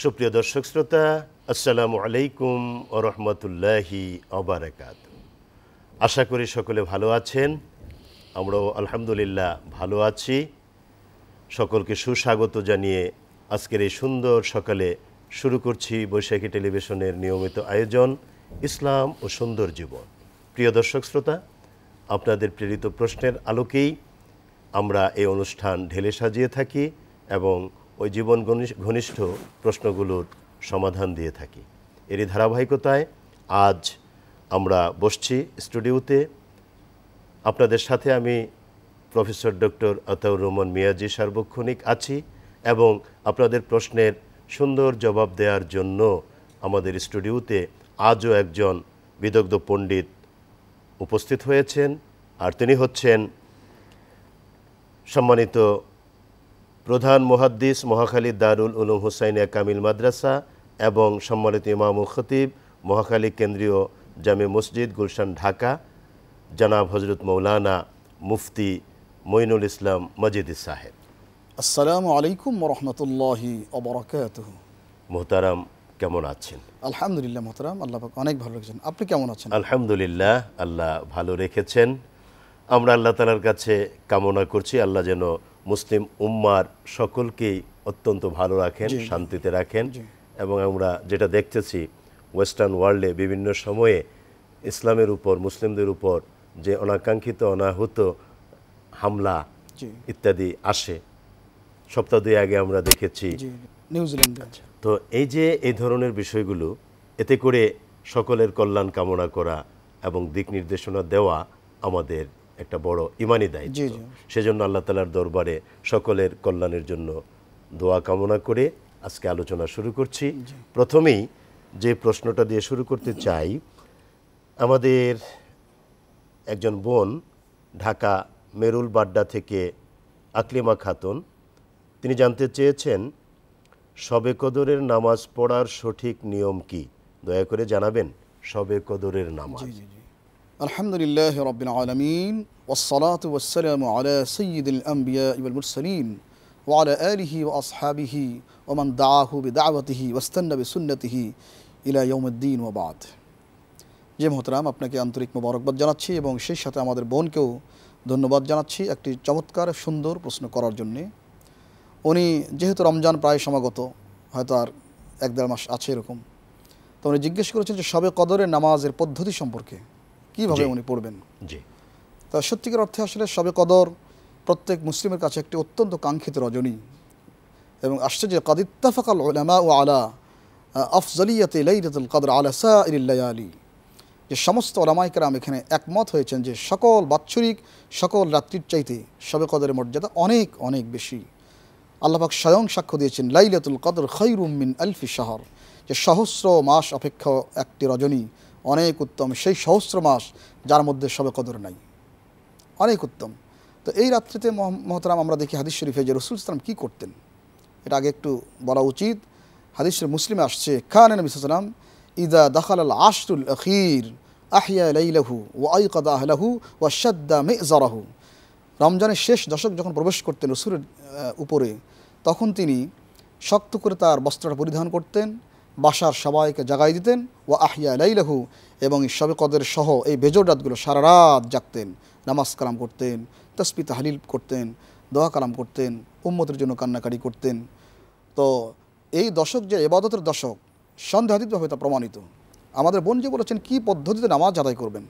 সুপ্রিয় দর্শক শ্রোতা, আসসালামু আলাইকুম ওয়া রাহমাতুল্লাহি ওয়া বারাকাতুহু। আশা করি সকলে ভালো আছেন। আমরাও আলহামদুলিল্লাহ ভালো আছি। সকলকে সুস্বাগত জানিয়ে আজকের এই সুন্দর সকালে শুরু করছি বৈশাখী টেলিভিশনের নিয়মিত আয়োজন ইসলাম ও সুন্দর জীবন। প্রিয় দর্শক শ্রোতা, আপনাদের প্রেরিত প্রশ্নের আলোকেই আমরা এই অনুষ্ঠান ঢেলে সাজিয়ে থাকি এবং ওই জীবন ঘনিষ্ঠ প্রশ্নগুলোর সমাধান দিয়ে থাকি। এরই ধারাবাহিকতায় আজ আমরা বসছি স্টুডিওতে। আপনাদের সাথে আমি প্রফেসর ডক্টর আতাউর রহমান মিয়াজি সার্বক্ষণিক আছি এবং আপনাদের প্রশ্নের সুন্দর জবাব দেওয়ার জন্য আমাদের স্টুডিওতে আজও একজন বিদগ্ধ পণ্ডিত উপস্থিত হয়েছেন, আর তিনি হচ্ছেন সম্মানিত প্রধান মুহাদ্দিস মহাখালী দারুল উলুম হুসাইনিয়া কামিল মাদ্রাসা এবং সম্মানিত ইমাম ও খতিব মহাখালী কেন্দ্রীয় জামে মসজিদ গুলশান ঢাকা, জনাব হজরত মৌলানা মুফতি মঈনুল ইসলাম মজিদি সাহেব। আসসালামু আলাইকুম ওয়া রাহমাতুল্লাহি ওয়া বারাকাতুহু। মোহতারাম, কেমন আছেন? আলহামদুলিল্লাহ মোহতারাম, আল্লাহ পাক অনেক ভালো রেখেছেন। আপনি কেমন আছেন? আলহামদুলিল্লাহ, আল্লাহ ভালো রেখেছেন। আমরা আল্লাহ তাআলার কাছে কামনা করছি আল্লাহ যেন মুসলিম উম্মার সকলকেই অত্যন্ত ভালো রাখেন, শান্তিতে রাখেন। এবং আমরা যেটা দেখতেছি ওয়েস্টার্ন ওয়ার্ল্ডে বিভিন্ন সময়ে ইসলামের উপর, মুসলিমদের উপর যে অনাকাঙ্ক্ষিত অনাহুত হামলা ইত্যাদি আসে, সপ্তাহ দুই আগে আমরা দেখেছি নিউজিল্যান্ডে। তো এই যে এই ধরনের বিষয়গুলো, এতে করে সকলের কল্যাণ কামনা করা এবং দিক নির্দেশনা দেওয়া আমাদের একটা বড় ইমানি দায়িত্ব। সেজন্য আল্লাহ তাআলার দরবারে সকলের কল্যাণের জন্য দোয়া কামনা করে আজকে আলোচনা শুরু করছি। প্রথমেই যে প্রশ্নটা দিয়ে শুরু করতে চাই, আমাদের একজন বোন ঢাকা মেরুল বাড্ডা থেকে আকলিমা খাতুন, তিনি জানতে চেয়েছেন শবে কদরের নামাজ পড়ার সঠিক নিয়ম কি? দয়া করে জানাবেন শবে কদরের নামাজ। আলহামদুলিল্লাহি রাব্বিল আলামিন ওয়াসসালাতু ওয়াসসালামু আলা সাইয়্যিদিল আমবিয়া ওয়াল মুরসালিন ওয়া আলা আলিহি ওয়া আসহাবিহি ওয়া মান দাআহু বিদাওয়াতিহি ওয়াস্তান্না বিসুন্নতিহি ইলা ইয়াউমিদ্দিন ওয়া বাদ। যে মোহতারাম, আপনাকে আন্তরিক মোবারকবাদ জানাচ্ছি এবং সেই সাথে আমাদের বোনকেও ধন্যবাদ জানাচ্ছি একটি চমৎকার সুন্দর প্রশ্ন করার জন্যে। উনি যেহেতু রমজান প্রায় সমাগত, হয়তো আর 1-1.5 মাস আছে এরকম, তো উনি জিজ্ঞেস করেছেন যে শবে কদরের নামাজের পদ্ধতি সম্পর্কে কীভাবে উনি পড়বেন। তা সত্যিকার অর্থে আসলে শবে কদর প্রত্যেক মুসলিমের কাছে একটি অত্যন্ত কাঙ্ক্ষিত রজনী, এবং আসছে যে কাদ ইত্তাফাকাল উলামা আলা আফজালিয়াতি লাইলাতুল কদর আলা সাইরিল লায়ালি, যে সমস্ত ওলামায়ে কেরাম এখানে একমত হয়েছেন যে সকল বাৎসরিক সকল রাত্রির চাইতে শবে কদরের মর্যাদা অনেক অনেক বেশি। আল্লাহ পাক স্বয়ং সাক্ষ্য দিয়েছেন লাইলাতুল কদর খায়রুম মিন আলফি শাহর, যে সহস্র মাস অপেক্ষা একটি রজনী অনেক উত্তম, সেই সহস্র মাস যার মধ্যে শবে কদর নাই, অনেক উত্তম। তো এই রাত্রিতে মোহতারাম আমরা দেখি হাদিস শরীফে যে রাসূল সাল্লাল্লাহু আলাইহি ওয়াসাল্লাম কী করতেন, এটা আগে একটু বলা উচিত। হাদিস মুসলিমে আসছে কানা নবী সাল্লাল্লাহু আলাইহি ওয়াসাল্লাম ইযা দাখালাল আশরুল আখির আহইয়া লাইলাহু ওয়া আইকাদা আহলাহু ওয়া শাদ্দা মিযরাহু। রমজানের শেষ দশক যখন প্রবেশ করতেন রাসূলের উপরে, তখন তিনি শক্ত করে তার বস্ত্রটা পরিধান করতেন, বাসার সবাইকে জাগাই দিতেন, ওয়া আহইয়া লাইলাহু, এবং শবে কদর সহ এই বেজোর রাতগুলো সারা রাত জাগতেন, নামাজ কালাম করতেন, তাসবিহ তাহলিল করতেন, দোয়া কালাম করতেন, উম্মতের জন্য কান্নাকাটি করতেন। তো এই দশক যে ইবাদতের দশক, সন্দেহাতীতভাবে তা প্রমাণিত। আমাদের বোন যে বলেছেন কী পদ্ধতিতে নামাজ আদায় করবেন,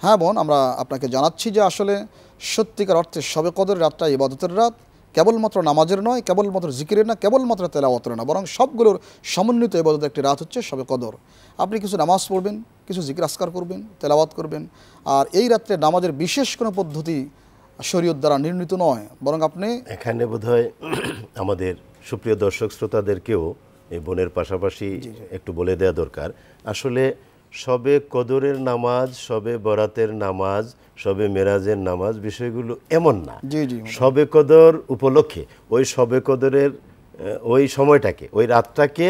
হ্যাঁ বোন, আমরা আপনাকে জানাচ্ছি যে আসলে সত্যিকার অর্থে শবে কদরের রাতটা ইবাদতের রাত, কেবলমাত্র নামাজের নয়, কেবলমাত্র জিকিরের না, কেবলমাত্র তেলাওয়াতের না, বরং সবগুলোর সমন্বিত ইবাদতের একটি রাত হচ্ছে শবে কদর। আপনি কিছু নামাজ পড়বেন, কিছু জিকির আসকার করবেন, তেলাওয়াত করবেন, আর এই রাত্রে নামাজের বিশেষ কোনো পদ্ধতি শরীয়ত দ্বারা নির্ণীত নয়, বরং আপনি এখানে বোধহয় আমাদের সুপ্রিয় দর্শক শ্রোতাদেরকেও এই বোনের পাশাপাশি একটু বলে দেওয়া দরকার। আসলে শবে কদরের নামাজ, শবে বরাতের নামাজ, শবে মেরাজের নামাজ বিষয়গুলো এমন না। শবে কদর উপলক্ষে ওই শবে কদরের ওই সময়টাকে, ওই রাতটাকে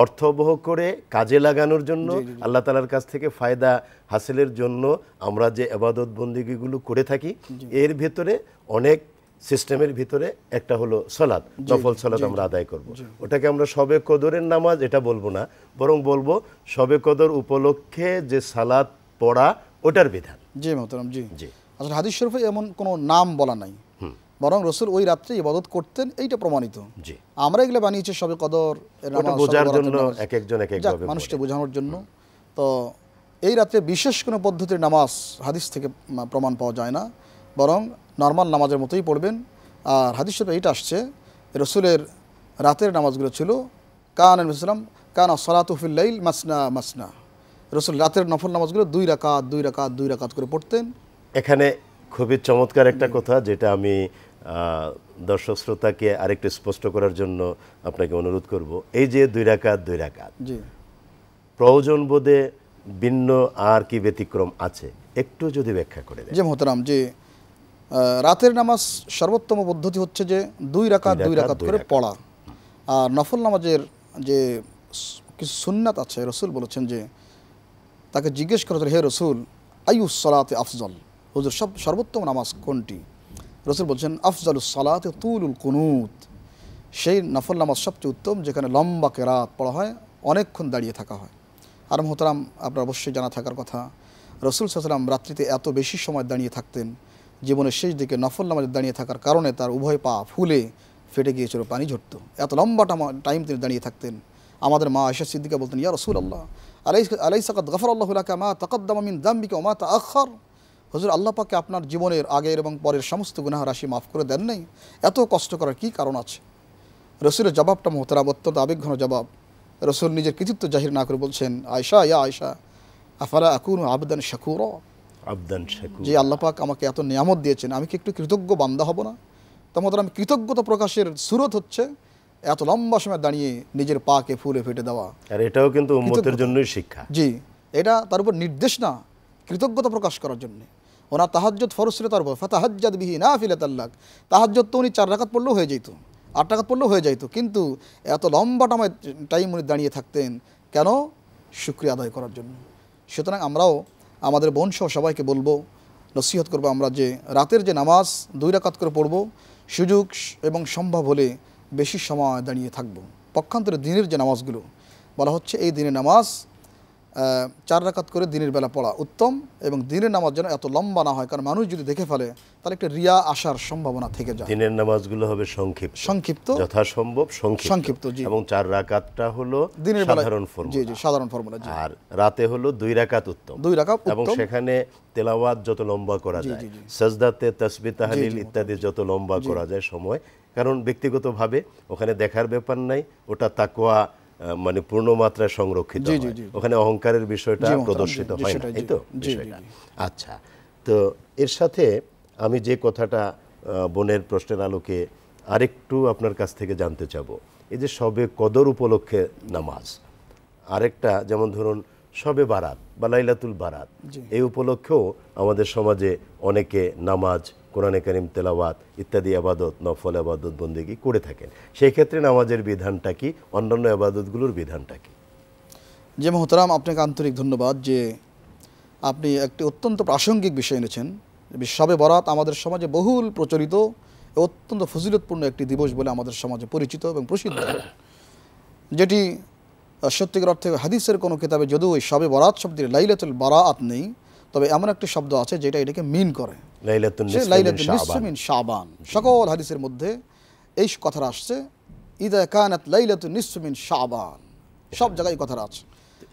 অর্থবহ করে কাজে লাগানোর জন্য, আল্লাহ তাআলার কাছ থেকে ফায়দা হাসিলের জন্য আমরা যে ইবাদত বন্দেগীগুলো করে থাকি, এর ভেতরে অনেক সিস্টেমের ভিতরে একটা হলো সালাত, নফল সালাত আমরা আদায় করব। ওটাকে আমরা শবে কদরের নামাজ এটা বলবো না, বরং বলবো শবে কদর উপলক্ষে যে সালাত পড়া ওটার বিধান। জি মোহতারাম, জি জি আসলে হাদিস শরীফে এমন কোনো নাম বলা নাই, বরং রসুল ওই রাত্রে ইবাদত করতেন, এইটা প্রমাণিত। জি আমরা এগুলো বানিয়েছি শবে কদর এর ওটা নামাজ, বোঝার শবে বরাতের জন্য নামাজ। এক একজন এক যাক, একভাবে মানুষকে পড়ে। বোঝানোর জন্য। তো এই রাত্রে বিশেষ কোনো পদ্ধতির নামাজ হাদিস থেকে প্রমাণ পাওয়া যায় না, বরং নর্মাল নামাজের মতোই পড়বেন। আর হাদিস শরীফে এইটা আসছে, রসুলের রাতের নামাজগুলো ছিল কান আলাইহিসসালাম কানা সালাতু ফিল লাইল মাসনা মাসনা। রসুল রাতের নফল নামাজগুলো 2 রাকাত 2 রাকাত 2 রাকাত করে পড়তেন। এখানে খুবই চমৎকার একটা কথা, যেটা আমি দর্শক শ্রোতাকে আরেকটু স্পষ্ট করার জন্য আপনাকে অনুরোধ করব। এই যে 2 রাকাত 2 রাকাত, জি প্রয়োজন বোধে ভিন্ন আর কি ব্যতিক্রম আছে একটু যদি ব্যাখ্যা করে দেন। যে মোহতারাম, যে রাতের নামাজ সর্বোত্তম পদ্ধতি হচ্ছে যে 2 রাকাত 2 রাকাত করে পড়া। আর নফল নামাজের যে কিছু সুন্নাত আছে, রসুল বলেছেন যে তাকে জিজ্ঞেস করা হলো, হে রসুল আইয়ুস সালাতে আফজল, হুজুর সর্বোত্তম নামাজ কোনটি? রসুল বলছেন আফজলুস সালাতে তুলুল কুনুত, সেই নফল নামাজ সবচেয়ে উত্তম যেখানে লম্বা কেরাত পড়া হয়, অনেকক্ষণ দাঁড়িয়ে থাকা হয়। আর মোহতারাম, আপনার অবশ্যই জানা থাকার কথা, রসুল সাল্লাল্লাহু আলাইহি ওয়াসাল্লাম রাত্রিতে এত বেশি সময় দাঁড়িয়ে থাকতেন, জীবনের শেষ দিকে নফল নামাজে দাঁড়িয়ে থাকার কারণে তার উভয় পা ফুলে ফেটে গিয়েছিল, পানি ঝরত, এত লম্বা টাইম তিনি দাঁড়িয়ে থাকতেন। আমাদের মা আয়েশা সিদ্দিকা বলতেন, ইয়া রাসূলুল্লাহ আলাইসা কাদ গাফারাল্লাহু লাকা মা তাকাদ্দামা মিন যামবিকা ওয়া মা তাআখার, হুজুর আল্লাহ পাকে আপনার জীবনের আগের এবং পরের সমস্ত গুনাহ রাশি মাফ করে দেন নাই, এত কষ্ট করার কী কারণ আছে? রসুলের জবাবটা মোহতারাম অত্যন্ত আবেগঘন জবাব। রসুল নিজের কৃতিত্ব জাহির না করে বলছেন, আয়েশা ইয়া আয়েশা আফালা আকুনু আবদান শাকুরা, আবদান শাকুর, যে আল্লাহ পাক আমাকে এত নিয়ামত দিয়েছেন, আমি কি একটু কৃতজ্ঞ বান্দা হব না? তো মোহতারাম, কৃতজ্ঞতা প্রকাশের সুরত হচ্ছে এত লম্বা সময় দাঁড়িয়ে নিজের পাকে ফুলে ফেটে দেওয়া। আর এটাও কিন্তু উম্মতের জন্যই শিক্ষা। জি, এটা তার উপর নির্দেশ না, কৃতজ্ঞতা প্রকাশ করার জন্যে। ওনার তাহাজ্জুদ ফরজ ছিল তার উপর, ফাতাহাজ্জাদ বিহি নাফিলাতাল লাক, তাহাজ্জুদ তো উনি 4 রাকাত পড়লেও হয়ে যেত, 8 রাকাত পড়লেও হয়ে যেত, কিন্তু এত লম্বা টাইম উনি দাঁড়িয়ে থাকতেন কেন? শুকরিয়া আদায় করার জন্য। সুতরাং আমরাও আমাদের বোনসহ সবাইকে বলবো, নসিহত করবো আমরা, যে রাতের যে নামাজ 2 রাকাত করে পড়ব, সুযোগ এবং সম্ভব হলে বেশি সময় দাঁড়িয়ে থাকব। পক্ষান্তরে দিনের যে নামাজগুলো বলা হচ্ছে, এই দিনের নামাজ 4 রাকাত করে দিনের বেলা পড়া উত্তম, এবং দিনের নামাজ যেন এত লম্বা না হয়, কারণ মানুষ যদি দেখে ফেলে তাহলে একটা রিয়া আসার সম্ভাবনা থেকে যায়। দিনের নামাজগুলো হবে সংক্ষিপ্ত, যথাসম্ভব সংক্ষিপ্ত, জি, এবং 4 রাকাতটা হলো দিনের বেলা সাধারণ ফর্মুলা। জি জি, সাধারণ ফর্মুলা। জি, আর রাতে হলো 2 রাকাত উত্তম, 2 রাকাত এবং উত্তম, সেখানে তেলাওয়াত যত লম্বা করা যায়, জি, জি। সাজদাতে তাসবিহ তাহলিল জি, ইত্যাদি যত লম্বা করা যায় সময়, কারণ ব্যক্তিগতভাবে ওখানে দেখার ব্যাপার নাই, ওটা তাকওয়া মানে পূর্ণ মাত্রায় সংরক্ষিত জি, হয়, জি, জি। ওখানে অহংকারের বিষয়টা জি, মোহতারাম, প্রদর্শিত জি, হয় না, সেটাই, এই তো জি, জি, বিষয়টা। জি। আচ্ছা, তো এর সাথে আমি যে কথাটা বোনের প্রশ্নের আলোকে আরেকটু আপনার কাছ থেকে জানতে চাবো, এই যে শবে কদর উপলক্ষে নামাজ, আরেকটা যেমন ধরুন শবে বারাত বা লাইলাতুল বারাত, এই উপলক্ষেও আমাদের সমাজে অনেকে নামাজ, কোরআনে কারিম তেলাওয়াত ইত্যাদি আবাদত, নফল আবাদত বন্দেগী করে থাকেন। সেই ক্ষেত্রে নামাজের বিধানটা কি, অন্যান্য আবাদতগুলোর বিধানটা কি? যে মোহতারাম, আপনাকে আন্তরিক ধন্যবাদ যে আপনি একটি অত্যন্ত প্রাসঙ্গিক বিষয় এনেছেন। শবে বরাত আমাদের সমাজে বহুল প্রচলিত, অত্যন্ত ফজিলতপূর্ণ একটি দিবস বলে আমাদের সমাজে পরিচিত এবং প্রসিদ্ধ, যেটি সত্যিকার অর্থে হাদিসের কোনো কিতাবে যদিও ওই শবে বরাত শব্দের লাইলাতুল বারাআত নেই, তবে এমন একটি শব্দ আছে যেটা এটাকে মিন করে, লাইলাতুন নিসফু মিন শাবান। সকল হাদিসের মধ্যে এই কথাটা আসছে, ইদা কানাত লাইলাতুন নিসফু মিন শাবান, সব জায়গায় কথাটা আছে।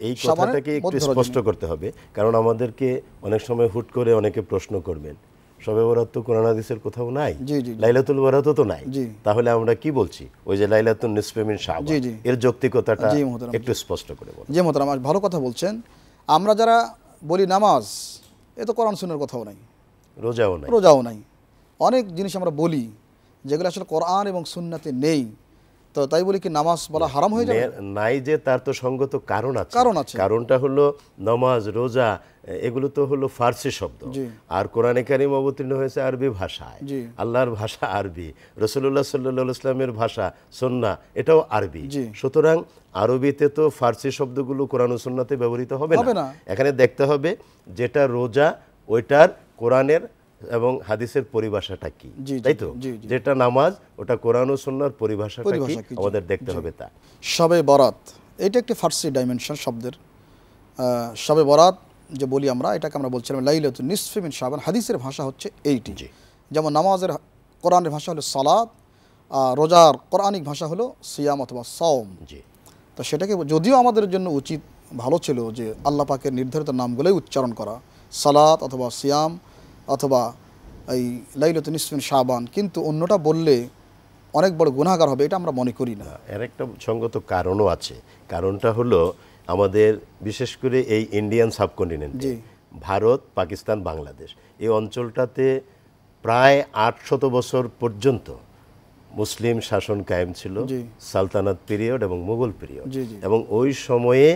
এই কথাটাকে একটু স্পষ্ট করতে হবে, কারণ আমাদেরকে অনেক সময় হুট করে অনেকে প্রশ্ন করবেন, শবে বরাত তো কোরআন হাদিসের কোথাও নাই, লাইলাতুল বারাতও তো নাই, তাহলে আমরা কি বলছি? ওই যে লাইলাতুন নিসফু মিন শাবান, এর যৌক্তিকতাটা একটু স্পষ্ট করে বলুন। জি মোহতারাম, ভালো কথা বলছেন। আমরা যারা বলি নামাজ, এ তো কোরআন সুন্নাহর কথাও নাই, রোজাও নাই, অনেক জিনিস আমরা বলি যেগুলো আসলে কোরআন এবং সুন্নাতে নেই, তো তাই বলি কি নামাজ বলা হারাম হয়ে যাবে? নাই যে, তার তো সঙ্গত কারণ আছে। কারণটা হলো নামাজ, রোজা এগুলো তো হলো ফার্সি শব্দ, আর কোরআনে কারিম অবতীর্ণ হয়েছে আরবি ভাষায়, আল্লাহর ভাষা আরবি, রাসূলুল্লাহ সাল্লাল্লাহু আলাইহি ওয়াসাল্লামের ভাষা সুন্নাহ এটাও আরবি। সুতরাং আরবিতে তো ফার্সি শব্দগুলো কোরআন ও সুন্নাতে ব্যবহৃত হবে না। এখানে দেখতে হবে যেটা রোজা ওইটার কোরআনের এবং হাদিসের পরিভাষাটা কি, জি, জি, তাই তো? জি, জি। যেটা নামাজ ওটা কোরআন ও সুন্নাহর পরিভাষাটা কি পরিভাষা কি, জি, আমাদের দেখতে জি। হবে তা। শবে বরাত এটা একটি ফার্সি ডাইমেনশন শব্দের। শবে বরাত যে বলি আমরা, এটাকে আমরা বলছিলাম লাইলাতুন নিসফি মিন শাবান। হাদিসের ভাষা হচ্ছে এইটি। জি। যেমন নামাজের কোরআনের ভাষা হলো সালাত, রোজার কোরআনিক ভাষা হলো সিয়াম অথবা সওম। জি তো সেটাকে যদিও আমাদের জন্য উচিত ভালো ছিল যে আল্লাহ পাকের নির্ধারিত নামগুলোই উচ্চারণ করা, সালাত অথবা সিয়াম অথবা এই লাইলাতুন নিসফি মিন শাবান, কিন্তু অন্যটা বললে অনেক বড় গুনাহগার হবে, এটা আমরা মনে করি না। এর একটা সঙ্গত কারণও আছে। কারণটা হলো আমাদের বিশেষ করে এই ইন্ডিয়ান সাবকন্টিনেন্টে জি। ভারত, পাকিস্তান, বাংলাদেশ এই অঞ্চলটাতে প্রায় ৮০০ বছর পর্যন্ত মুসলিম শাসন কায়েম ছিল, জি। সালতানাত পিরিয়ড এবং মুঘল পিরিয়ড। জি, জি। এবং ওই সময়ে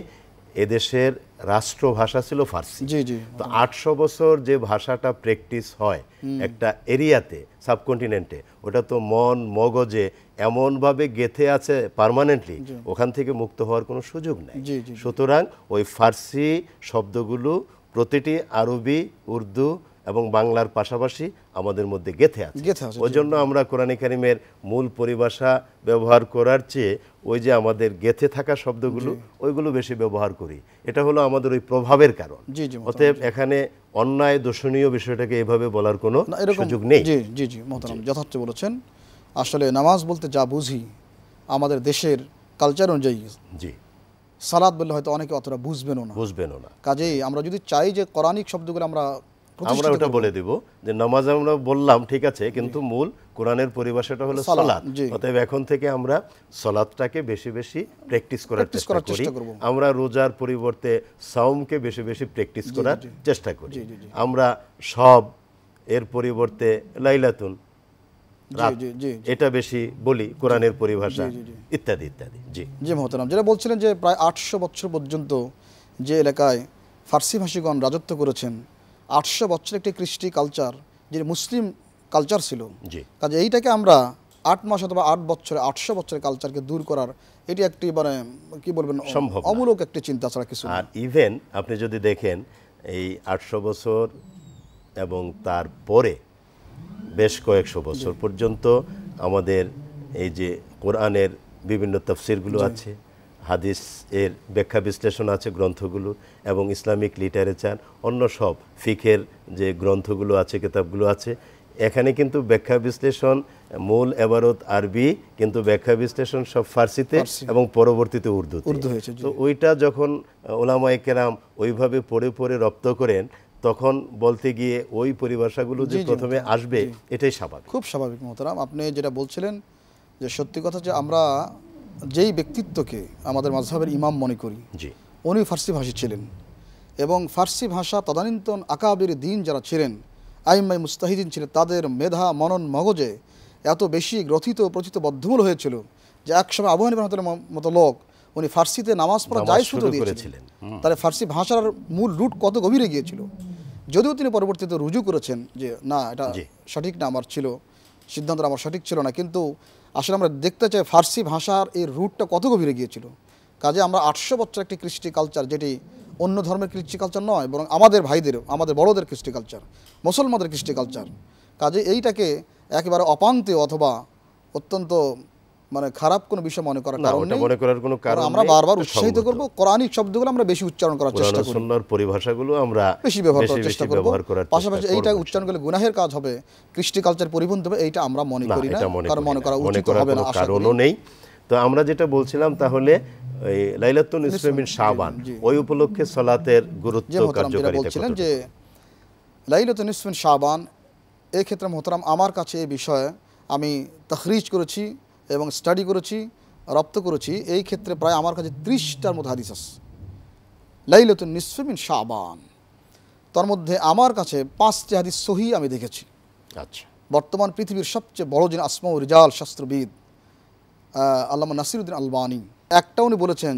এদেশের রাষ্ট্রভাষা ছিল ফার্সি। জি, জি। তো ৮০০ বছর যে ভাষাটা প্র্যাকটিস হয় একটা এরিয়াতে, সাবকন্টিনেন্টে, ওটা তো মন মগজে এমনভাবে গেঁথে আছে পার্মানেন্টলি, ওখান থেকে মুক্ত হওয়ার কোনো সুযোগ নাই। জি, জি। সুতরাং ওই ফার্সি শব্দগুলো প্রতিটি আরবি, উর্দু এবং বাংলার পাশাপাশি আমাদের মধ্যে গেঁথে আছে। গেঁথে আছে, ওই জন্য আমরা কোরআনে কারিমের মূল পরিভাষা ব্যবহার করার চেয়ে ওই যে আমাদের গেঁথে থাকা শব্দগুলো ওইগুলো বেশি ব্যবহার করি। এটা হলো আমাদের ওই প্রভাবের কারণ। জি, জি, অতএব এখানে অন্যায় দোষণীয় বিষয়টাকে এভাবে বলার কোনো না, এরকম সুযোগ নেই। জি, জি, জি, মোহতারাম যথার্থ বলেছেন। আসলে নামাজ বলতে যা বুঝি আমাদের দেশের কালচার অনুযায়ী, জি, সালাত বললে হয়তো অনেকে অতটা বুঝবেনও না। বুঝবেনও না। কাজেই আমরা যদি চাই যে কোরআনিক শব্দগুলো আমরা আমরা প্রতিষ্ঠিত ওটা করব, বলে দিব যে নামাজ আমরা বললাম ঠিক আছে, কিন্তু মূল কোরআনের পরিভাষাটা হলো সালাত, সালাত। জি। অতএব এখন থেকে আমরা সালাতটাকে বেশি বেশি প্র্যাকটিস করার প্র্যাকটিস চেষ্টা করার করি। চেষ্টা করব। আমরা রোজার পরিবর্তে সাওমকে বেশি বেশি প্র্যাকটিস করার চেষ্টা করি। জি, জি, জি। আমরা সব এর পরিবর্তে লাইলাতুন রাত, জি, জি, জি, এটা বেশি বলি, কোরআনের পরিভাষা জি, জি। ইত্যাদি ইত্যাদি। জি জি মোহতারাম, যেটা বলছিলেন যে প্রায় ৮০০ বছর পর্যন্ত যে এলাকায় ফার্সি ভাষীগণ রাজত্ব করেছেন, ৮০০ বছর একটি কৃষ্টি কালচার, যে মুসলিম কালচার ছিল। জি কাজে এইটাকে আমরা ৮ মাস অথবা ৮ বছরে ৮০০ বছরের কালচারকে দূর করার, এটি একটি মানে কি বলবেন, সম্ভব না। অমূলক একটি চিন্তা ছাড়া কিছু না। আর ইভেন আপনি যদি দেখেন এই ৮০০ বছর এবং তারপরে বেশ কয়েকশো বছর পর্যন্ত আমাদের এই যে কোরআনের বিভিন্ন তাফসিরগুলো আছে, হাদিস এর ব্যাখ্যা বিশ্লেষণ আছে গ্রন্থগুলো, এবং ইসলামিক লিটারেচার, অন্য সব ফিকের যে গ্রন্থগুলো আছে, কিতাবগুলো আছে, এখানে কিন্তু ব্যাখ্যা বিশ্লেষণ মূল এবারত আরবি, কিন্তু ব্যাখ্যা বিশ্লেষণ সব ফার্সিতে এবং পরবর্তীতে উর্দুতে। উর্দু হয়েছে, জি। তো ওইটা যখন ওলামায়ে কেরাম ওইভাবে পড়ে পড়ে রপ্ত করেন, তখন বলতে গিয়ে ওই পরিভাষাগুলো যে জি, জি, প্রথমে আসবে এটাই স্বাভাবিক। খুব স্বাভাবিক মোহতারাম, আপনি যেটা বলছিলেন যে সত্যি কথা, যে আমরা যেই ব্যক্তিত্বকে আমাদের মাযহাবের ইমাম মনে করি, জি উনি ফার্সি ভাষী ছিলেন, এবং ফার্সি ভাষা তদানীন্তন আকাবির দিন যারা ছিলেন, আইম্মাই মুস্তাহিদিন ছিলেন, তাদের মেধা মনন মগজে এত বেশি গ্রথিত প্রচিত বদ্ধমূল হয়েছিল যে একসময় আবু হানিফার মতো লোক উনি ফার্সিতে নামাজ পড়া যায় শুরু করেছিলেন। তাহলে ফার্সি ভাষার মূল রুট কত গভীরে গিয়েছিল। যদিও তিনি পরবর্তীতে রুজু করেছেন যে না, এটা সঠিক না, আমার ছিল সিদ্ধান্তটা আমার সঠিক ছিল না, কিন্তু আসলে আমরা দেখতে চাই ফার্সি ভাষার এই রুটটা কত গভীরে গিয়েছিল। কাজে আমরা ৮০০ বছর একটি কৃষ্টি কালচার, যেটি অন্য ধর্মের কৃষ্টি কালচার নয়, বরং আমাদের ভাইদের, আমাদের বড়দের কৃষ্টি কালচার, মুসলমানদের কৃষ্টি কালচার, কাজে এইটাকে একেবারে অপান্তে অথবা অত্যন্ত মানে খারাপ কোনো বিষয় মনে করার কারণ নেই। মনে করার কোনো কারণ আমরা নেই, বারবার উৎসাহিত করব কোরআনিক শব্দগুলো আমরা বেশি উচ্চারণ করার চেষ্টা কোরআন ও করি, সুন্নাহর পরিভাষাগুলো আমরা বেশি ব্যবহার করার চেষ্টা করব। ব্যবহার করার চেষ্টা পাশাপাশি করব। এইটা উচ্চারণ করলে গুনাহের কাজ হবে, কৃষ্টি কালচার পরিপন্থী হবে, এইটা আমরা মনে করি না, এটা মনে কারণ মনে করা মনে উচিত করার হবে না, কোনো আশা করি। কারণও নেই। তো আমরা যেটা বলছিলাম, তাহলে এই লাইলাতুন নিসফি মিন শাবান, ওই উপলক্ষে সালাতের গুরুত্ব, যে মোহতারাম যেটা কার্যকারিতা বলছিলেন কতটুকু? যে লাইলাতুন নিসফি মিন শাবান, এই ক্ষেত্রে মোহতারাম আমার কাছে এই বিষয়ে আমি তাখরিজ করেছি এবং স্টাডি করেছি, রপ্ত করেছি। এই ক্ষেত্রে প্রায় আমার কাছে 30টার মতো হাদিস আছে লাইলাতুন নিসফি মিন শাবান। তার মধ্যে আমার কাছে 5টি হাদিস সহি আমি দেখেছি। আচ্ছা, বর্তমান পৃথিবীর সবচেয়ে বড় যিনি আসমা ও রিজাল শাস্ত্রবিদ আল্লামা নাসিরুদ্দিন আলবানী, একটা উনি বলেছেন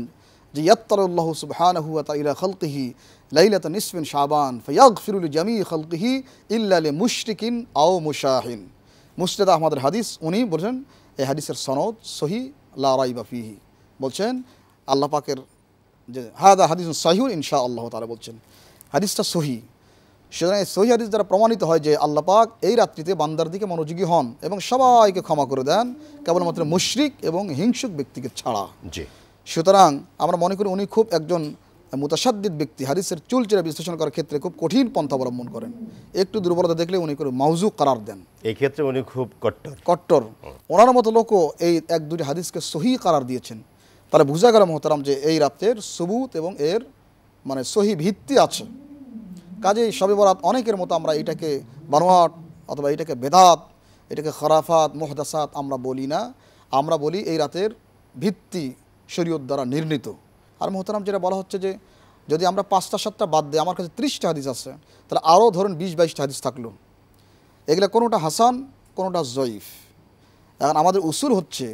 যে ইয়াত্তালাল্লাহু সুবহানাহু ওয়া তাআলা ইলা খালকিহি লাইলাতুন নিসফি মিন শাবান ফায়াগফিরু লিজামিই খালকিহি ইল্লা লিমুশরিকিন আও মুশাহিন। মুসনাদ আহমদের হাদিস, উনি বলেছেন এই হাদিসের সনদ সহি লা রাইবা ফিহি, বলছেন আল্লাহ পাকের যে হাদা হাদিসুন সাহিহুন ইনশাআল্লাহ তাআলা, বলছেন হাদিসটা সহি। সুতরাং এই সহিহ হাদিস দ্বারা প্রমাণিত হয় যে আল্লাহ পাক এই রাত্রিতে বান্দার দিকে মনোযোগী হন এবং সবাইকে ক্ষমা করে দেন, কেবলমাত্র মুশরিক এবং হিংসুক ব্যক্তিকে ছাড়া। জি। সুতরাং আমরা মনে করি উনি খুব একজন মুতাসাদ্দিদ ব্যক্তি, হাদিসের চুলচেরা বিশ্লেষণ করার ক্ষেত্রে খুব কঠিন পন্থা অবলম্বন করেন। একটু দুর্বলতা দেখলে উনি করে মাউজু করার দেন, এই ক্ষেত্রে উনি খুব কট্টর। ওনার মতো লোকও এই এক দুটি হাদিসকে সহি করার দিয়েছেন। তাহলে বোঝা গেল মোহতারাম যে এই রাতের সুবুত এবং এর মানে সহি ভিত্তি আছে। কাজেই শবে বরাত অনেকের মতো আমরা এটাকে বানোয়াট অথবা এটাকে বেদাত, এটাকে খরাফাত মুহদাসাত আমরা বলি না। আমরা বলি এই রাতের ভিত্তি শরীয়ত দ্বারা নির্ণীত। আর মোহতারাম যেটা বলা হচ্ছে যে যদি আমরা 5টা 7টা বাদ দিই, আমার কাছে 30টা হাদিস আছে, তাহলে আরও ধরুন 20-22টা হাদিস থাকলো। এগুলো কোনোটা হাসান, কোনোটা জয়ীফ। এখন আমাদের উসুল হচ্ছে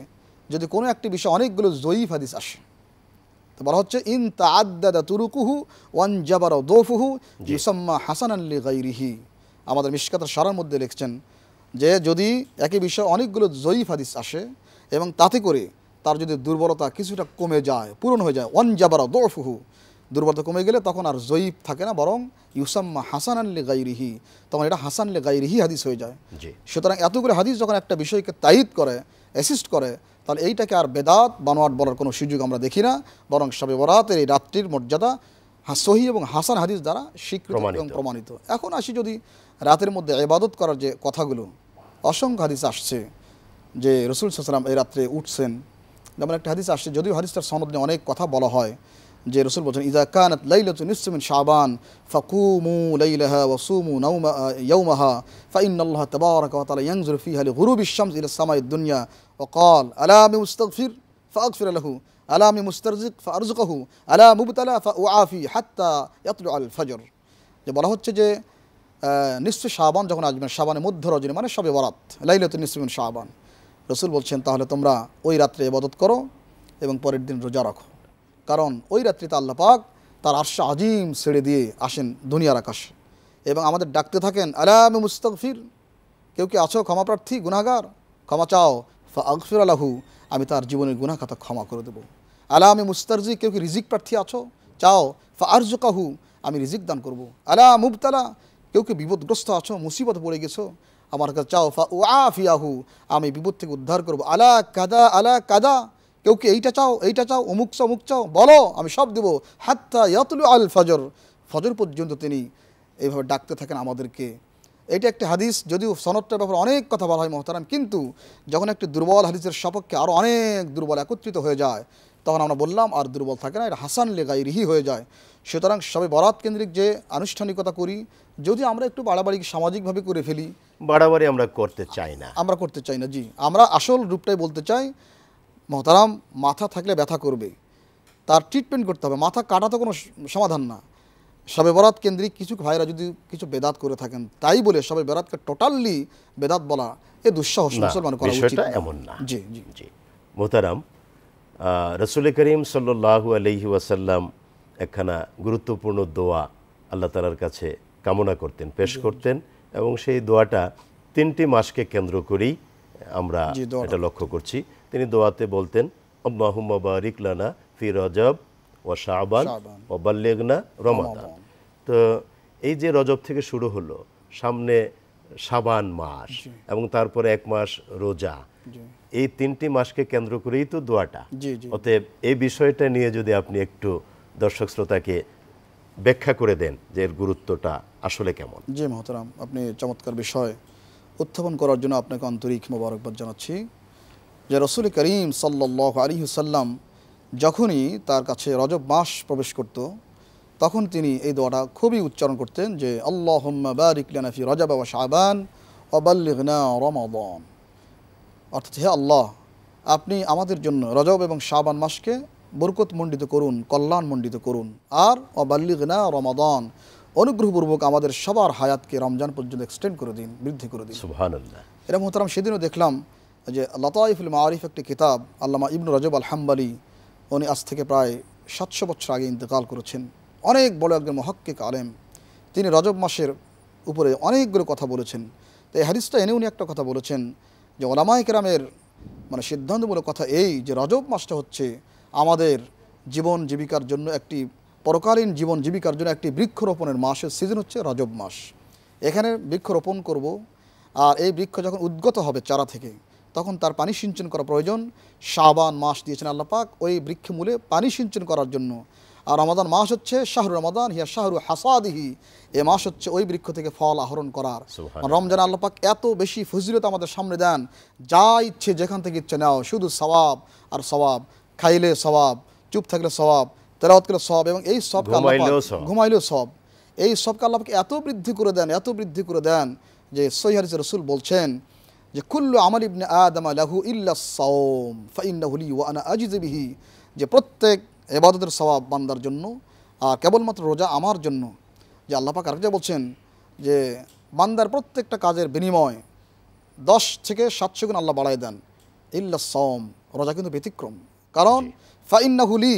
যদি কোনো একটি বিষয় অনেকগুলো জয়ীফ হাদিস আসে, তো বলা হচ্ছে ইন তাআদ্দাদা তুরুকুহু ওয়ান জাবারা দৌফুহু ইউসাম্মা হাসানান লিগাইরিহি। আমাদের মিশকাতের সারার মধ্যে লিখছেন যে যদি একই বিষয় অনেকগুলো জয়ীফ হাদিস আসে এবং তাতে করে তার যদি দুর্বলতা কিছুটা কমে যায়, পূরণ হয়ে যায়, ওয়ান জাবারা দৌফুহু, দুর্বলতা কমে গেলে তখন আর জয়ীফ থাকে না, বরং ইউসাম্মা হাসানান লিগাইরিহি, তখন এটা হাসান লিগাইরিহি হাদিস হয়ে যায়। সুতরাং এতগুলো হাদিস যখন একটা বিষয়কে তাইদ করে, অ্যাসিস্ট করে, তাহলে এইটাকে আর বেদাত বানোয়াট বলার কোনো সুযোগ আমরা দেখি না, বরং শবে বরাতের এই রাত্রির মর্যাদা সহি এবং হাসান হাদিস দ্বারা স্বীকৃত এবং প্রমাণিত। এখন আসি যদি রাতের মধ্যে ইবাদত করার যে কথাগুলো, অসংখ্য হাদিস আসছে যে রাসূল সাল্লাল্লাহু আলাইহি ওয়াসাল্লাম এই রাত্রে উঠছেন। যেমন একটা হাদিস আসছে, যদিও হাদিসটার সনদ নিয়ে অনেক কথা বলা হয়, যে রাসূল বলছেন ইযা কানাত লাইলাতু নিসফু মিন শাবান ফাকুমু লাইলাহা ওয়া সুমু ইয়াওমাহা ফাইন্নাল্লাহা তাবারাকা ওয়া তাআলা ইয়ানজুরু ফিহা লিগুরুবিশ শামস ইলা সামাইদ দুনিয়া ওয়া ক্বাল আলা মুস্তাগফির ফাগফির লাহু আলা মুস্তারজিক ফারযুকহু আলা মুবতালা ফাউআফি হাত্তা ইয়াতলু আল ফজর। যে বলা হচ্ছে যে নিসফে শাবান যখন আসবে, শাবানের মধ্য রজনী মানে শবে বরাত, লাইলাতু নিসফু মিন শাবান, রাসূল বলছেন তাহলে তোমরা ওই রাত্রে ইবাদত করো এবং পরের দিন রোজা রাখো, কারণ ওই রাত্রিতে আল্লাহ পাক তার আরশ আজিম ছেড়ে দিয়ে আসেন দুনিয়ার আকাশে এবং আমাদের ডাকতে থাকেন আলা মুস্তাগফির, কেউ কি আছো ক্ষমা প্রার্থী, গুনাহগার, ক্ষমা চাও, ফাগফির লাহু, আমি তার জীবনের গুনাহ খাতা ক্ষমা করে দেবো। আলা মুস্তারজি, কেউ কি রিজিক প্রার্থী আছো, চাও, ফারযুকাহু, আমি রিজিক দান করব। আলা মুবতালা, কেউ কি বিপদগ্রস্ত আছো, মুসিবতে পড়ে গেছো, আমার কাছে চাও, ফাউআফিয়াহু, আমি বিপদ থেকে উদ্ধার করব। আলা কাদা আলা কাদা, কেউ কি এইটা চাও, এইটা চাও, অমুক চাও, অমুক চাও, বলো আমি সব দেবো। হাত্তা ইয়াতলু আল ফজর, ফজর পর্যন্ত তিনি এইভাবে ডাকতে থাকেন আমাদেরকে। এইটা একটা হাদিস, যদিও সনদটার ব্যাপারে অনেক কথা বলা হয় মোহতারাম, কিন্তু যখন একটি দুর্বল হাদিসের সপক্ষে আরও অনেক দুর্বল একত্রিত হয়ে যায়, তখন আমরা বললাম আর দুর্বল থাকে না, এটা হাসান লিগাইরিহি হয়ে যায়। সুতরাং সবে বরাত কেন্দ্রিক যে আনুষ্ঠানিকতা করি, যদি আমরা একটু বাড়াবাড়ি সামাজিকভাবে করে ফেলি, বাড়াবাড়ি আমরা করতে চাই না, জি, আমরা আসল রূপটাই বলতে চাই। মোহতারাম, মাথা থাকলে ব্যথা করবে, তার ট্রিটমেন্ট করতে হবে, মাথা কাটা তো কোনো সমাধান না। শবে বরাত কেন্দ্রিক কিছু ভাইরা যদি কিছু বেদাত করে থাকেন, তাই বলে শবে বরাতকে টোটালি বেদাত বলা এ দুঃসাহস মুসলমান করা উচিত এমন না। জি জি জি মোহতারাম, রাসূল করিম সাল্লাল্লাহু আলাইহি ওয়াসাল্লাম একখানা গুরুত্বপূর্ণ দোয়া আল্লাহ তাআলার কাছে কামনা করতেন, পেশ করতেন, এবং সেই দোয়াটা 3টি মাসকে কেন্দ্র করেই আমরা এটা লক্ষ্য করছি। তিনি দোয়াতে বলতেন আল্লাহুম্মা বারিক লানা ফি রজব ওয়া শাবান ওয়া বাল্লিগনা রমাদান। তো এই যে রজব থেকে শুরু হলো, সামনে শাবান মাস এবং তারপরে 1 মাস রোজা, এই 3টি মাসকে কেন্দ্র করেই তো দোয়াটা। অতএব এই বিষয়টা নিয়ে যদি আপনি একটু দর্শক শ্রোতাকে ব্যাখ্যা করে দেন যে এর গুরুত্বটা আসলে কেমন। জি মোহতারাম, আপনি চমৎকার বিষয় উত্থাপন করার জন্য আপনাকে আন্তরিক মোবারকবাদ জানাচ্ছি। যে রাসূল করিম সাল্লাল্লাহু আলাইহি ওয়াসাল্লাম যখনই তার কাছে রজব মাস প্রবেশ করত, তখন তিনি এই দোয়াটা খুবই উচ্চারণ করতেন যে আল্লাহুম্মা বারিক লানা ফি রজব ওয়া শাবান ওয়া বাল্লিগনা রমাদান। অর্থাৎ হে আল্লাহ, আপনি আমাদের জন্য রজব এবং শাবান মাসকে বরকতমণ্ডিত করুন, কল্যাণমণ্ডিত করুন, আর ওয়া বাল্লিগনা রমাদান, অনুগ্রহপূর্বক আমাদের সবার হায়াতকে রমজান পর্যন্ত এক্সটেন্ড করে দিন, বৃদ্ধি করে দিন। সুবহানাল্লাহ। এরা মোহতারাম, সেদিনও দেখলাম যে লতাইফুল মাআরিফ একটি কিতাব, আল্লামা ইবনু রজব আল হাম্বলি, উনি আজ থেকে প্রায় 700 বছর আগে ইন্তেকাল করেছেন, অনেক বড় একজন মুহাক্কিক আলেম। তিনি রজব মাসের উপরে অনেকগুলো কথা বলেছেন। তো এই হাদিসটা এনে উনি একটা কথা বলেছেন যে ওলামায়ে কেরামের মানে সিদ্ধান্তমূলক কথা এই যে রজব মাসটা হচ্ছে আমাদের জীবন জীবিকার জন্য একটি পরকালীন জীবন জীবিকার জন্য একটি বৃক্ষরোপণের মাসের সিজন হচ্ছে রজব মাস। এখানে বৃক্ষরোপণ করব, আর এই বৃক্ষ যখন উদ্গত হবে চারা থেকে তখন তার পানি সিঞ্চন করা প্রয়োজন। শাবান মাস দিয়েছেন আল্লাহ পাক ওই বৃক্ষমূলে পানি সিঞ্চন করার জন্য। আর রমাদান মাস হচ্ছে শাহরু রমাদান হিয়া শাহরু হাসাদিহি, এ মাস হচ্ছে ওই বৃক্ষ থেকে ফল আহরণ করার। রমজান আল্লাহ পাক এত বেশি ফজিলত আমাদের সামনে দেন, যা ইচ্ছে যেখান থেকে ইচ্ছে নাও, শুধু সওয়াব আর সওয়াব, খাইলে সওয়াব, চুপ থাকলে সওয়াব, তেলাওয়াত করলে সওয়াব, এবং এই সব ঘুমাইলেও সওয়াব। এই সবকে আল্লাহ পাক এত বৃদ্ধি করে দেন, এত বৃদ্ধি করে দেন যে সহিহ হাদিসে রাসূল বলছেন যে কুল্লু আমাল ইবনে আদম লাহু ইল্লা সাওম ফাইন্নাহু লি ওয়া আনা আজিযু বিহি, যে প্রত্যেক ইবাদতের সওয়াব বান্দার জন্য আর কেবলমাত্র রোজা আমার জন্য। যে আল্লাহ পাক আরেকটা বলছেন যে বান্দার প্রত্যেকটা কাজের বিনিময় 10 থেকে 700 গুণ আল্লাহ বাড়ায় দেন, ইল্লা সাওম, রোজা কিন্তু ব্যতিক্রম। কারণ ফাইন্নাহু লি,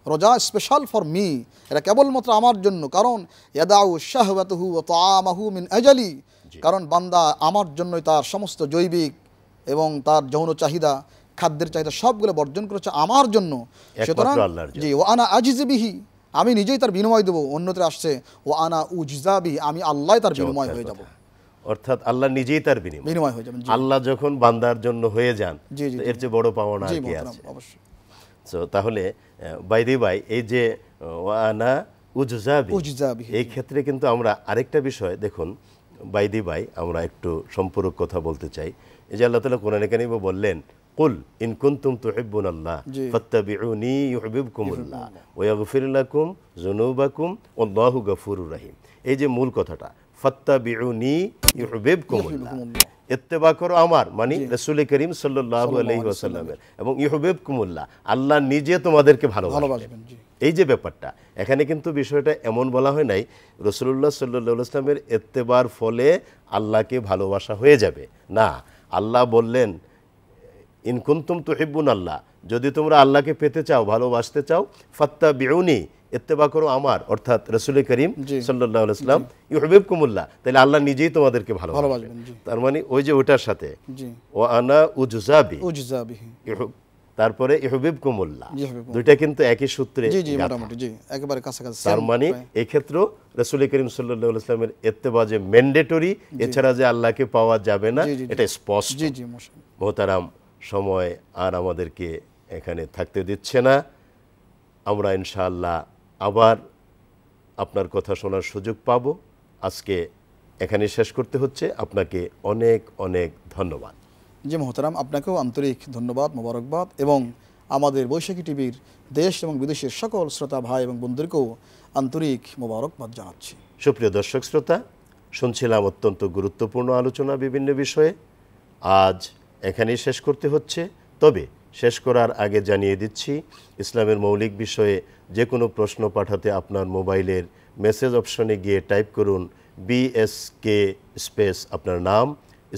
রোজা স্পেশাল ফর মি, এটা কেবলমাত্র আমার জন্য। কারণ ইয়াদাউ শাহওয়াতুহু ওয়া তাআমাহু মিন আজালি, কারণ বান্দা আমার জন্যই তার সমস্ত জৈবিক এবং তার যৌন চাহিদা, খাদ্যের চাহিদা সবগুলো বর্জন করেছে আমার জন্য। সুতরাং জি ও আনা আজিজু বিহি, আমি নিজেই তার বিনিময় দেবো। অন্যত্র আসছে ও আনা উজজা বিহি, আমি আল্লাহ তার বিনিময় হয়ে যাব। অর্থাৎ আল্লাহ নিজেই তার বিনিময় হয়ে যাবেন। আল্লাহ যখন বান্দার জন্য হয়ে যান, এর চেয়ে বড় পাওনা আর কি আছে? অবশ্যই। সো তাহলে বাইদি ভাই, এই যে ওয়ানা উজজা বিহি, এই ক্ষেত্রে কিন্তু আমরা আরেকটা বিষয় দেখুন বাইদি ভাই, আমরা একটু সম্পূরক কথা বলতে চাই। এই যে আল্লাহ তাআলা কোরআনে কারিমে বললেন, কুল ইন কুনতুম তুহিব্বুনাল্লাহ ফাত্তাবিউনি ইউহিব্বুকুমুল্লাহ ওয়া ইয়াগফির লাকুম যুনুবাকুম ওয়াল্লাহু গফুরুর রহিম। এই যে মূল কথাটা, ফাত্তাবিউনি ইউহিব্বুকুমুল্লাহ, ইত্তেবা করো আমার, মানে রাসূল করিম সাল্লাল্লাহু আলাইহি ওয়াসাল্লামের, এবং ইউহিব্বুকুমুল্লাহ, আল্লাহ নিজে তোমাদেরকে ভালোবাসবেন। এই যে ব্যাপারটা, এখানে কিন্তু বিষয়টা এমন বলা হয় নাই রাসূলুল্লাহ সাল্লাল্লাহু আলাইহি ওয়াসাল্লামের ইত্তেবার ফলে আল্লাহকে ভালোবাসা হয়ে যাবে, না। আল্লাহ বললেন ইন কুনতুম তুহিব্বুনাল্লাহ, যদি তোমরা আল্লাহকে পেতে চাও, ভালোবাসতে চাও, ফাত্তাবিউনি, ইত্তেবা করো আমার, অর্থাৎ রাসূল করিম সাল্লাল্লাহু আলাইহি ওয়াসাল্লাম, ইউহিব্বুকুমুল্লাহ, তাহলে আল্লাহ নিজেই তোমাদেরকে ভালোবাসবেন। তার মানে ওই যে ওটার সাথে ওয়া আনা উজজা বিহি, তারপরে ইউহিব্বুকুমুল্লাহ, দুইটা কিন্তু একই সূত্রে একেবারে কাছাকাছি। তার মানে এই ক্ষেত্রে রাসূল করিম সাল্লাল্লাহু আলাইহি ওয়াসাল্লামের ইত্তেবা যে ম্যান্ডেটরি, এছাড়া যে আল্লাহকে পাওয়া যাবে না, এটা স্পষ্ট। মোহতারাম, সময় আর আমাদেরকে এখানে থাকতে দিচ্ছে না। আমরা ইনশাআল্লাহ আবার আপনার কথা শোনার সুযোগ পাব। আজকে এখানে শেষ করতে হচ্ছে। আপনাকে অনেক অনেক ধন্যবাদ। জি মোহতারাম, আপনাকেও আন্তরিক ধন্যবাদ, মোবারকবাদ, এবং আমাদের বৈশাখী টিভির দেশ এবং বিদেশের সকল শ্রোতা ভাই এবং বন্ধুদেরকেও আন্তরিক মোবারকবাদ জানাচ্ছি। সুপ্রিয় দর্শক শ্রোতা, শুনছিলাম অত্যন্ত গুরুত্বপূর্ণ আলোচনা বিভিন্ন বিষয়ে। আজ এখানেই শেষ করতে হচ্ছে। তবে শেষ করার আগে জানিয়ে দিচ্ছি, ইসলামের মৌলিক বিষয়ে যে কোনো প্রশ্ন পাঠাতে আপনার মোবাইলের মেসেজ অপশনে গিয়ে টাইপ করুন BSK স্পেস আপনার নাম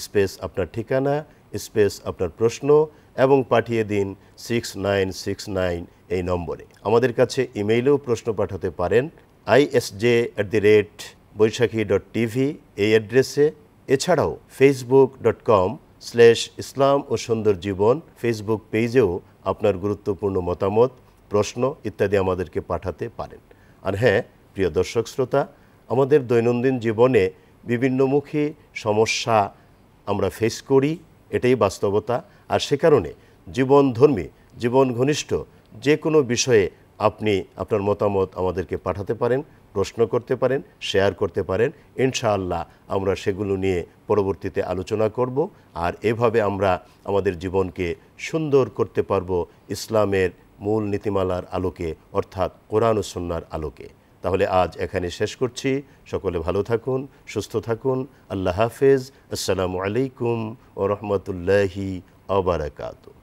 স্পেস আপনার ঠিকানা স্পেস আপনার প্রশ্ন এবং পাঠিয়ে দিন 6969 এই নম্বরে। আমাদের কাছে ইমেইলেও প্রশ্ন পাঠাতে পারেন isj@boishakhi.tv এই অ্যাড্রেসে। এছাড়াও facebook.com/ইসলাম ও সুন্দর জীবন ফেসবুক পেজেও আপনার গুরুত্বপূর্ণ মতামত, প্রশ্ন ইত্যাদি আমাদেরকে পাঠাতে পারেন। আর হ্যাঁ, প্রিয় দর্শক শ্রোতা, আমাদের দৈনন্দিন জীবনে বিভিন্নমুখী সমস্যা আমরা ফেস করি, এটাই বাস্তবতা। আর সে কারণে জীবনধর্মী, জীবন ঘনিষ্ঠ যে কোনো বিষয়ে আপনি আপনার মতামত আমাদেরকে পাঠাতে পারেন, প্রশ্ন করতে পারেন, শেয়ার করতে পারেন। ইনশাআল্লাহ আমরা সেগুলো নিয়ে পরবর্তীতে আলোচনা করব। আর এভাবে আমরা আমাদের জীবনকে সুন্দর করতে পারবো ইসলামের মূল নীতিমালার আলোকে, অর্থাৎ কোরআন ও সুন্নাহর আলোকে। তাহলে আজ এখানে শেষ করছি। সকলে ভালো থাকুন, সুস্থ থাকুন। আল্লাহ হাফেজ। আসসালামু আলাইকুম ওয়া রাহমাতুল্লাহি ওয়া বারাকাতুহু।